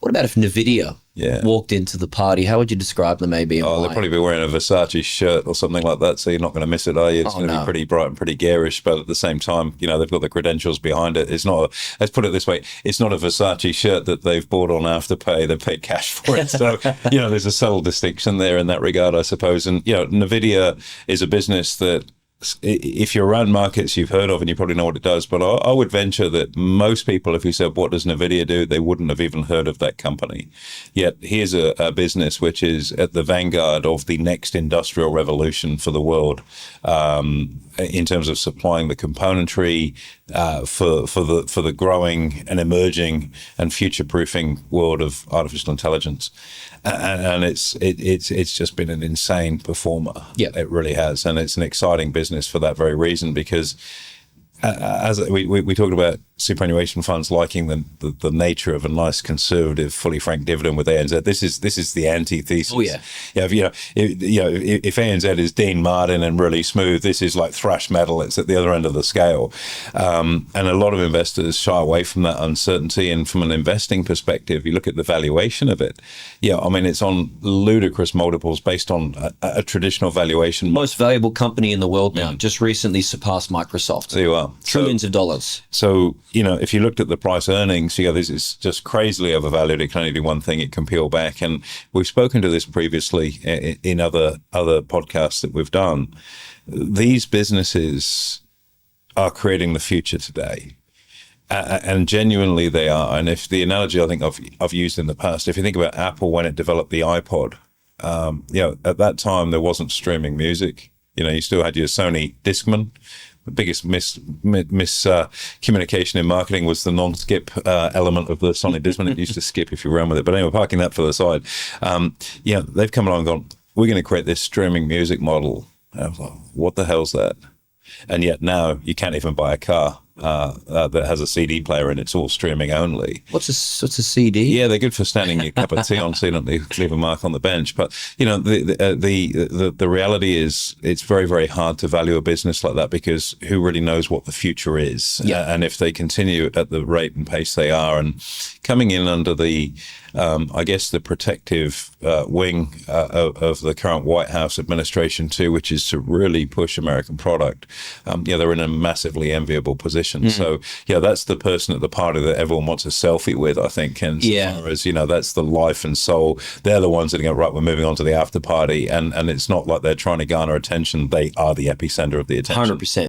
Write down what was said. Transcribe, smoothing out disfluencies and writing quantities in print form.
What about if Nvidia walked into the party? How would you describe them, maybe? And Oh, why? they'll probably be wearing a Versace shirt or something like that, so you're not going to miss it, are you? It's going to be pretty bright and pretty garish, but at the same time, they've got the credentials behind it. It's not, let's put it this way, it's not a Versace shirt that they've bought on Afterpay. They've paid cash for it. So, there's a subtle distinction there in that regard, I suppose. And, Nvidia is a business that, if you're around markets you've heard of, and you probably know what it does, but I would venture that most people, if you said, what does Nvidia do, they wouldn't have even heard of that company. Yet here's a business which is at the vanguard of the next industrial revolution for the world, in terms of supplying the componentry for the growing and emerging and future-proofing world of artificial intelligence. And it's just been an insane performer. Yeah, it really has, and it's an exciting business for that very reason, because as we talked about superannuation funds liking the nature of a nice conservative fully franked dividend with ANZ. This is the antithesis. Oh yeah. If ANZ is Dean Martin and really smooth, this is like thrash metal. It's at the other end of the scale, and a lot of investors shy away from that uncertainty. And from an investing perspective, you look at the valuation of it. It's on ludicrous multiples based on a traditional valuation. Most valuable company in the world now. Just recently surpassed Microsoft. There you are. Trillions of dollars. So, if you looked at the price earnings, this is just crazily overvalued. It can only do one thing, it can peel back. And we've spoken to this previously in other podcasts that we've done. These businesses are creating the future today. And genuinely they are. And if the analogy I think I've used in the past, if you think about Apple when it developed the iPod, at that time there wasn't streaming music. You still had your Sony Discman. The biggest miscommunication in marketing was the non-skip element of the Sony Discman. It used to skip if you ran with it. But anyway, parking that for the side. They've come along and gone, we're going to create this streaming music model. And I was like, what the hell's that? And yet now you can't even buy a car that has a CD player, and it's all streaming only. What's a CD? Yeah, they're good for standing your cup of tea on, so you don't leave a mark on the bench. But the reality is, it's very, very hard to value a business like that, because who really knows what the future is? Yeah. And if they continue at the rate and pace they are, and coming in under the the protective wing of the current White House administration too, which is to really push American product. They're in a massively enviable position. So that's the person at the party that everyone wants a selfie with, I think. And so far as that's the life and soul. They're the ones that are going, right, we're moving on to the after party, and it's not like they're trying to garner attention. They are the epicenter of the attention. 100%.